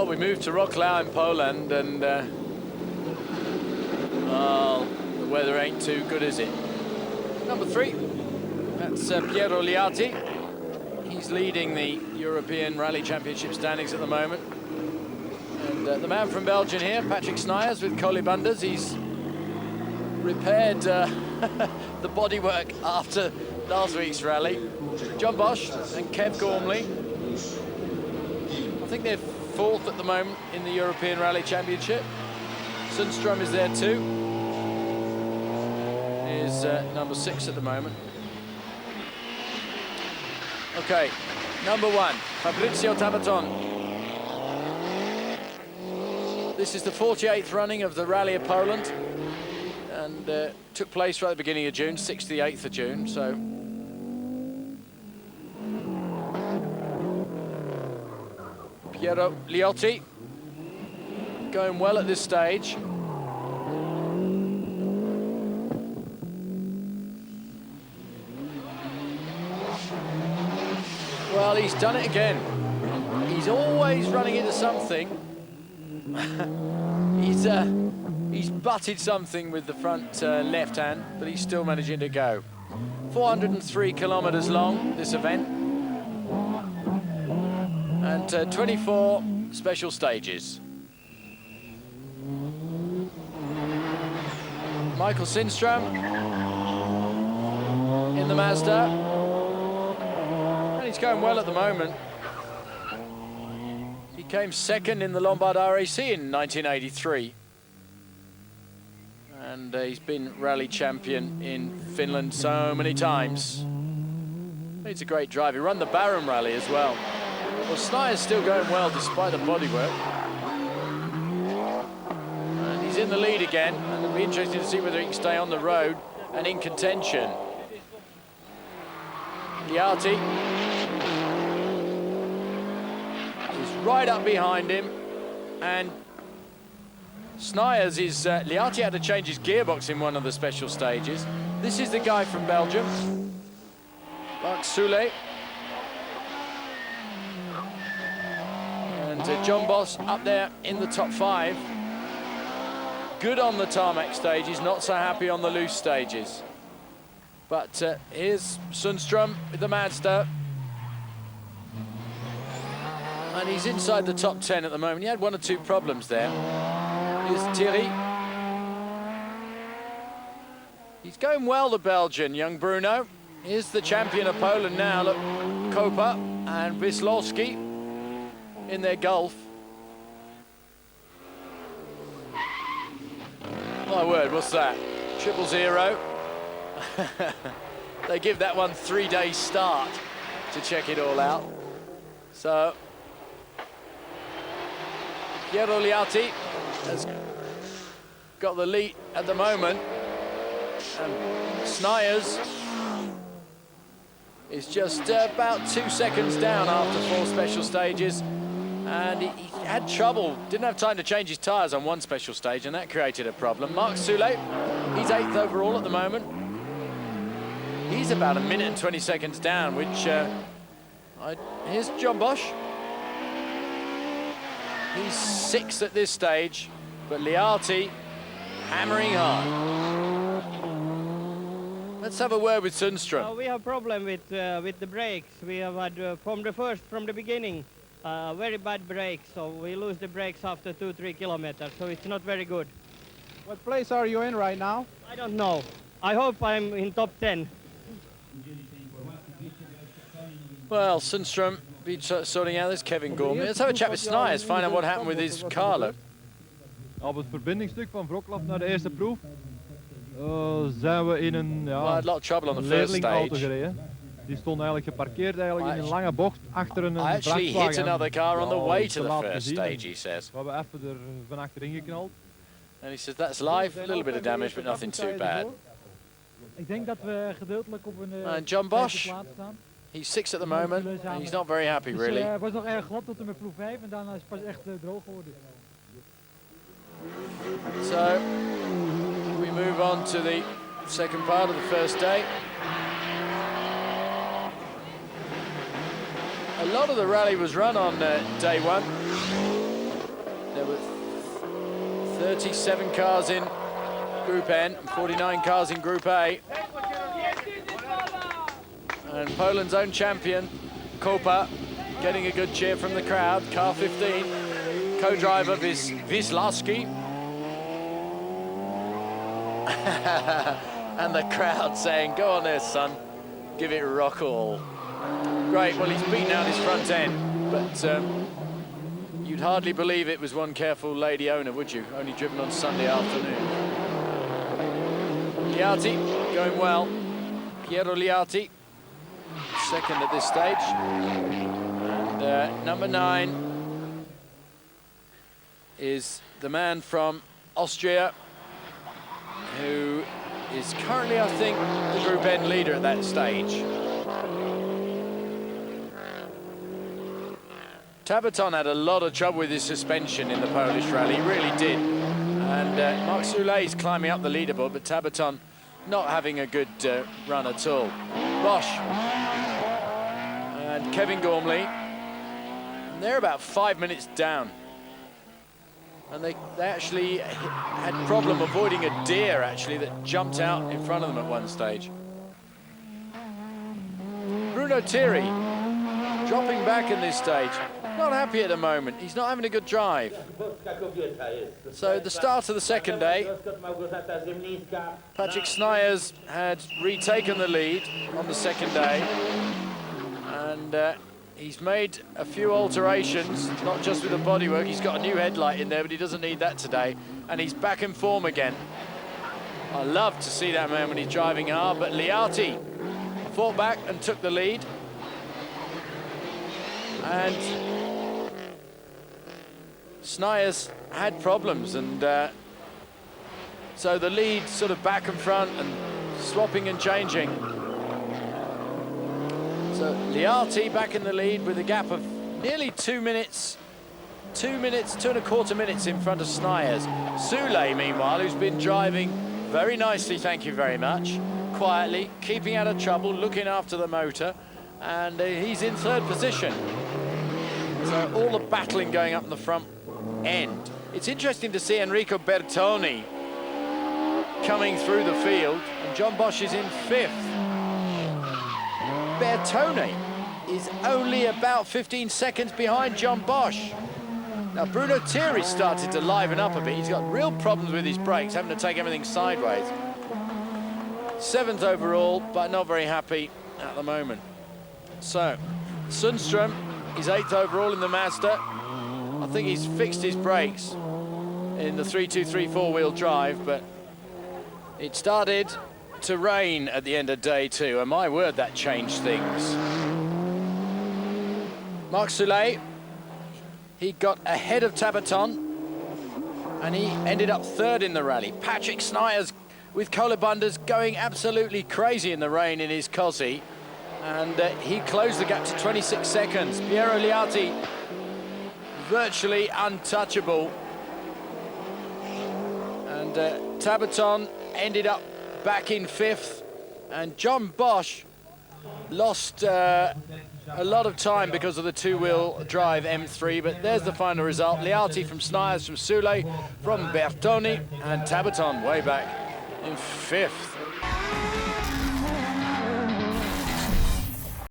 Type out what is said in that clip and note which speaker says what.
Speaker 1: Well, we moved to Wrocław in Poland, and well, the weather ain't too good, is it? Number 3, that's Piero Liatti. He's leading the European Rally Championship standings at the moment. And the man from Belgium here, Patrick Snijers with Colibunders, he's repaired the bodywork after last week's rally. John Bosch and Kev Gormley. I think they're 4th at the moment in the European Rally Championship. Sundström is there too. Is number 6 at the moment. Okay, number 1, Fabrizio Tabaton. This is the 48th running of the Rally of Poland, and took place right at the beginning of June, 6th to the 8th of June, so. Piero Liatti going well at this stage. Well, he's done it again. He's always running into something. He's butted something with the front left hand, but he's still managing to go. 403 kilometers long, this event. And 24 special stages. Michael Sundström in the Mazda. And he's going well at the moment. He came 2nd in the Lombard RAC in 1983. And he's been rally champion in Finland so many times. He's a great driver. He ran the Baron Rally as well. Well, Snijers still going well despite the bodywork. And he's in the lead again, and it'll be interesting to see whether he can stay on the road and in contention. Liatti is right up behind him, and Snijers is, Liatti had to change his gearbox in one of the special stages. This is the guy from Belgium, Mark Soule. And John Bosch up there in the top 5. Good on the tarmac stages, not so happy on the loose stages. But here's Sundström with the Mazda. And he's inside the top 10 at the moment. He had 1 or 2 problems there. Here's Thierry. He's going well, the Belgian, young Bruno. Here's the champion of Poland now, look, Kopa and Wisłowski in their Golf. My word, what's that? 000. They give that one 3-day start to check it all out. So, Piero Liatti has got the lead at the moment. And Snijers is just about 2 seconds down after 4 special stages. And he had trouble, didn't have time to change his tyres on 1 special stage, and that created a problem. Mark Soule, he's 8th overall at the moment. He's about 1 minute and 20 seconds down, which, here's John Bosch. He's 6th at this stage, but Liatti hammering hard. Let's have a word with Sundström.
Speaker 2: We have a problem with the brakes. We have had, from the beginning, very bad brakes, so we lose the brakes after 2-3 kilometers, so it's not very good.
Speaker 3: What place are you in right now?
Speaker 2: I don't know. I hope I'm in top 10.
Speaker 1: Well, Sundström be sorting out this Kevin Gormley. Let's have a chat with Snijers, find out what happened with his car. Look.
Speaker 4: Op het verbindingsstuk van Wrocław naar de eerste proef zijn we in een
Speaker 1: lot of trouble on the first
Speaker 4: leerlingauto
Speaker 1: stage.
Speaker 4: gereden. Die stond eigenlijk geparkeerd eigenlijk in een lange bocht achter een
Speaker 1: I actually hit
Speaker 4: vrachtwagen.
Speaker 1: another car on the way to the
Speaker 4: laat
Speaker 1: first
Speaker 4: gezien.
Speaker 1: stage, he says.
Speaker 4: We hebben even er van achterin geknald.
Speaker 1: And he says that's live, a little bit of damage, but nothing too bad.
Speaker 5: Ik denk dat we gedeeltelijk op een
Speaker 1: And John Bosch,
Speaker 5: plaats staan.
Speaker 1: he's 6th at the moment, and he's not very happy, really.
Speaker 5: Het was nog erg glad tot en met proef 5 en daarna is het pas echt droog geworden.
Speaker 1: So, we move on to the second part of the first day. A lot of the rally was run on day 1. There were 37 cars in Group N and 49 cars in Group A. And Poland's own champion, Kopa, getting a good cheer from the crowd. Car 15, co-driver Wisławski. And the crowd saying, go on there, son, give it rock all. Great, well, he's beaten out his front end, but you'd hardly believe it was one careful lady owner, would you? Only driven on Sunday afternoon. Liatti going well. Piero Liatti, second at this stage. And number 9 is the man from Austria, who is currently, I think, the Group N leader at that stage. Tabaton had a lot of trouble with his suspension in the Polish rally, he really did. And Mark Soule is climbing up the leaderboard, but Tabaton not having a good run at all. Bosch and Kevin Gormley, and they're about 5 minutes down. And they actually had a problem avoiding a deer, actually, that jumped out in front of them at one stage. Bruno Thierry dropping back in this stage. Not happy at the moment. He's not having a good drive. So the start of the second day, Patrick Snijers had retaken the lead on the second day. And he's made a few alterations, not just with the bodywork. He's got a new headlight in there, but he doesn't need that today. And he's back in form again. I love to see that man when he's driving hard, but Liatti fought back and took the lead. And Snijers had problems, and so the lead sort of back and front and swapping and changing. So Liatti back in the lead with a gap of nearly 2 minutes, 2.25 minutes in front of Snijers. Soule, meanwhile, who's been driving very nicely, thank you very much, quietly, keeping out of trouble, looking after the motor, and he's in third position. So all the battling going up in the front end. It's interesting to see Enrico Bertoni coming through the field, and John Bosch is in 5th. Bertoni is only about 15 seconds behind John Bosch. Now Bruno Thierry started to liven up a bit. He's got real problems with his brakes, having to take everything sideways. 7th overall, but not very happy at the moment. So Sundström is 8th overall in the Mazda. I think he's fixed his brakes in the 3.2, 3.4 wheel drive, but it started to rain at the end of day 2, and my word, that changed things. Marc Soule, he got ahead of Tabaton, and he ended up 3rd in the rally. Patrick Snijers with Kolobundas going absolutely crazy in the rain in his Cossi, and he closed the gap to 26 seconds. Piero Liatti virtually untouchable, and Tabaton ended up back in 5th, and John Bosch lost a lot of time because of the 2-wheel drive M3, but there's the final result. Liatti from Snijers, from Soule, from Bertoni, and Tabaton way back in 5th.